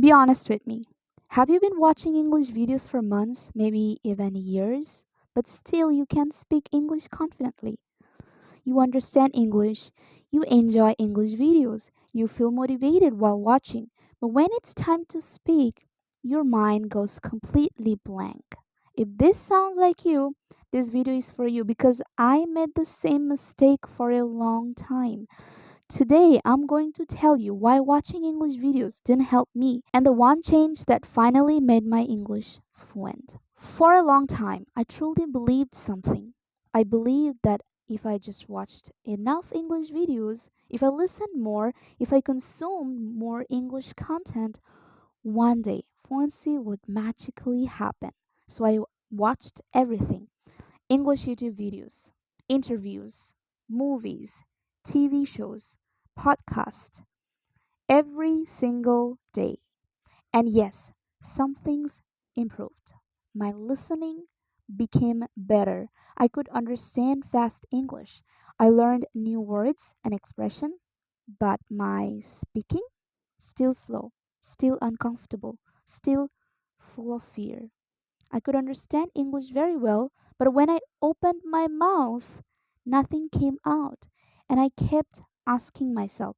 Be honest with me. Have you been watching English videos for months, maybe even years, but still you can't speak English confidently? You understand English, you enjoy English videos, you feel motivated while watching, but when it's time to speak, your mind goes completely blank. If this sounds like you, this video is for you because I made the same mistake for a long time. Today, I'm going to tell you why watching English videos didn't help me and the one change that finally made my English fluent. For a long time, I truly believed something. I believed that if I just watched enough English videos, if I listened more, if I consumed more English content, one day fluency would magically happen. So I watched everything: English YouTube videos, interviews, movies, TV shows, podcasts, every single day. And yes, some things improved. My listening became better. I could understand fast English. I learned new words and expression, but my speaking still slow, still uncomfortable, still full of fear. I could understand English very well, but when I opened my mouth, nothing came out. And I kept asking myself,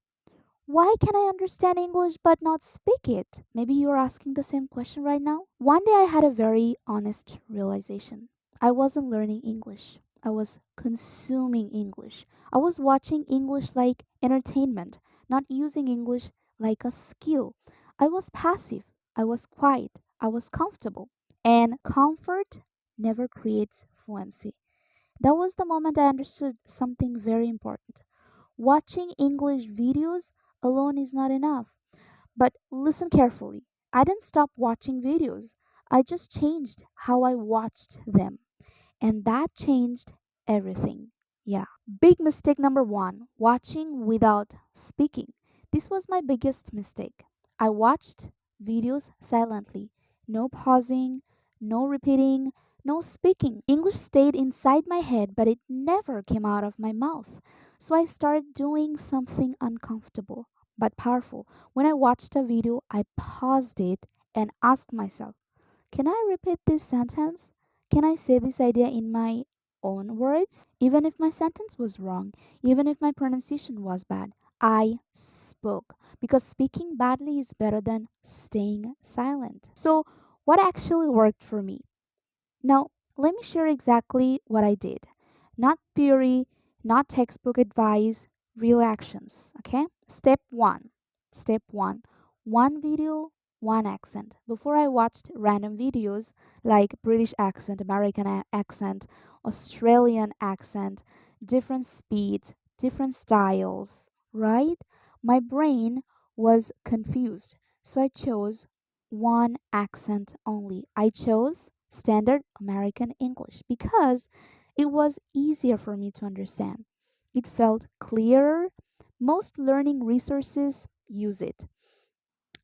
why can I understand English but not speak it? Maybe you're asking the same question right now. One day I had a very honest realization. I wasn't learning English. I was consuming English. I was watching English like entertainment, not using English like a skill. I was passive. I was quiet. I was comfortable. And comfort never creates fluency. That was the moment I understood something very important. Watching English videos alone is not enough. But listen carefully. I didn't stop watching videos. I just changed how I watched them. And that changed everything. Yeah. Big mistake number one: watching without speaking. This was my biggest mistake. I watched videos silently. No pausing, no repeating, no speaking. English stayed inside my head, but it never came out of my mouth. So I started doing something uncomfortable but powerful. When I watched a video, I paused it and asked myself, can I repeat this sentence? Can I say this idea in my own words? Even if my sentence was wrong, even if my pronunciation was bad, I spoke because speaking badly is better than staying silent. So, what actually worked for me? Now, let me share exactly what I did. Not theory, not textbook advice, real actions. Okay? Step one. Step one. One video, one accent. Before I watched random videos like British accent, American accent, Australian accent, different speeds, different styles, right? My brain was confused. So I chose one accent only. I chose standard American English because it was easier for me to understand. It felt clearer. Most learning resources use it.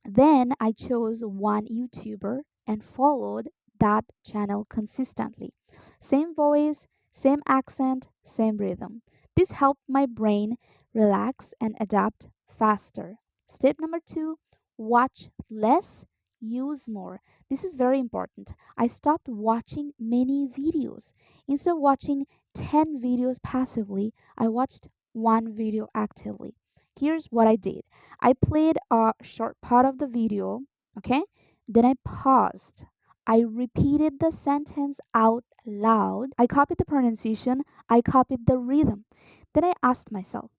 Then I chose one YouTuber and followed that channel consistently. Same voice, same accent, same rhythm. This helped my brain relax and adapt faster. Step number two: watch less, use more. This is very important. I stopped watching many videos. Instead of watching 10 videos passively, I watched one video actively. Here's what I did: I played a short part of the video, okay? Then I paused. I repeated the sentence out loud. I copied the pronunciation. I copied the rhythm. Then I asked myself,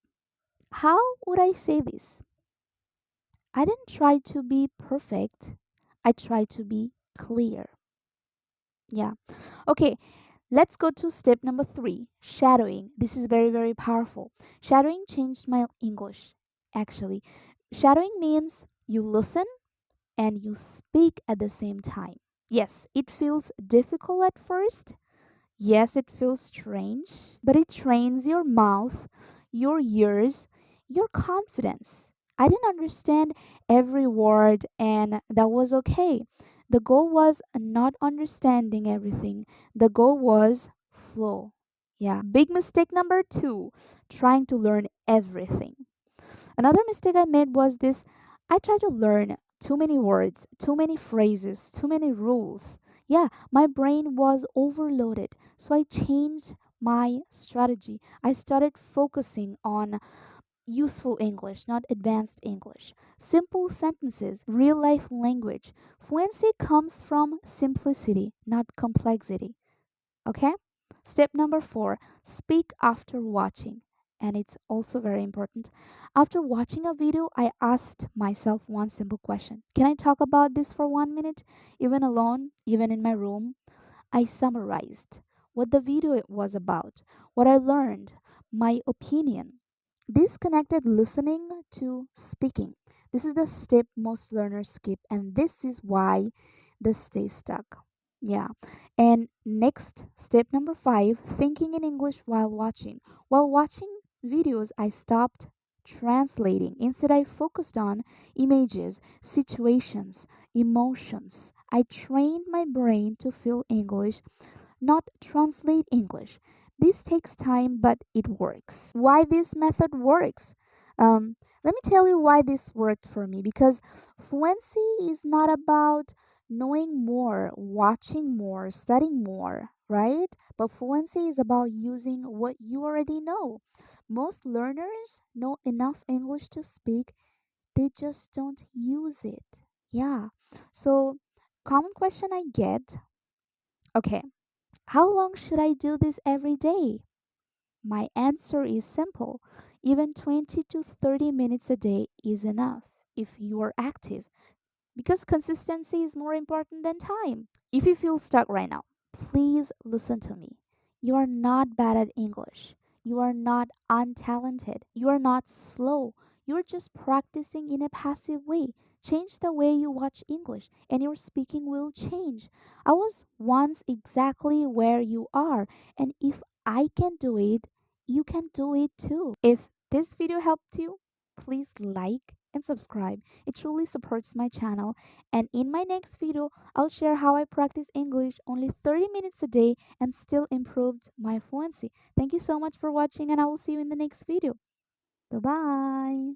how would I say this? I didn't try to be perfect. I tried to be clear. Yeah. Okay, let's go to step number three: shadowing. This is very, very powerful. Shadowing changed my English, actually. Shadowing means you listen and you speak at the same time. Yes, it feels difficult at first. Yes, it feels strange, but it trains your mouth, your ears, your confidence. I didn't understand every word, and that was okay. The goal was not understanding everything, the goal was flow. Yeah, big mistake number two: trying to learn everything. Another mistake I made was this: I tried to learn too many words, too many phrases, too many rules. Yeah, my brain was overloaded. So I changed my strategy. I started focusing on useful English, not advanced English. Simple sentences, real life language. Fluency comes from simplicity, not complexity. Okay? Step number 4, speak after watching. And it's also very important. After watching a video, I asked myself one simple question. Can I talk about this for 1 minute? Even alone, even in my room? I summarized what the video was about, what I learned, my opinion. This connected listening to speaking. This is the step most learners skip, and this is why they stay stuck. Yeah. And next, step number 5, thinking in English while watching. While watching videos, I stopped translating. Instead, I focused on images, situations, emotions. I trained my brain to feel English, not translate English. This takes time, but it works. Why this method works? Let me tell you why this worked for me, because fluency is not about knowing more, watching more, studying more, right? But fluency is about using what you already know. Most learners know enough English to speak, they just don't use it. Yeah. So, common question I get, okay, how long should I do this every day? My answer is simple. Even 20 to 30 minutes a day is enough if you are active, because consistency is more important than time. If you feel stuck right now, please listen to me. You are not bad at English. You are not untalented. You are not slow. You're just practicing in a passive way. Change the way you watch English, and your speaking will change. I was once exactly where you are, and if I can do it, you can do it too. If this video helped you, please like and subscribe. It truly supports my channel. And in my next video, I'll share how I practice English only 30 minutes a day and still improved my fluency. Thank you so much for watching, and I will see you in the next video. Bye bye.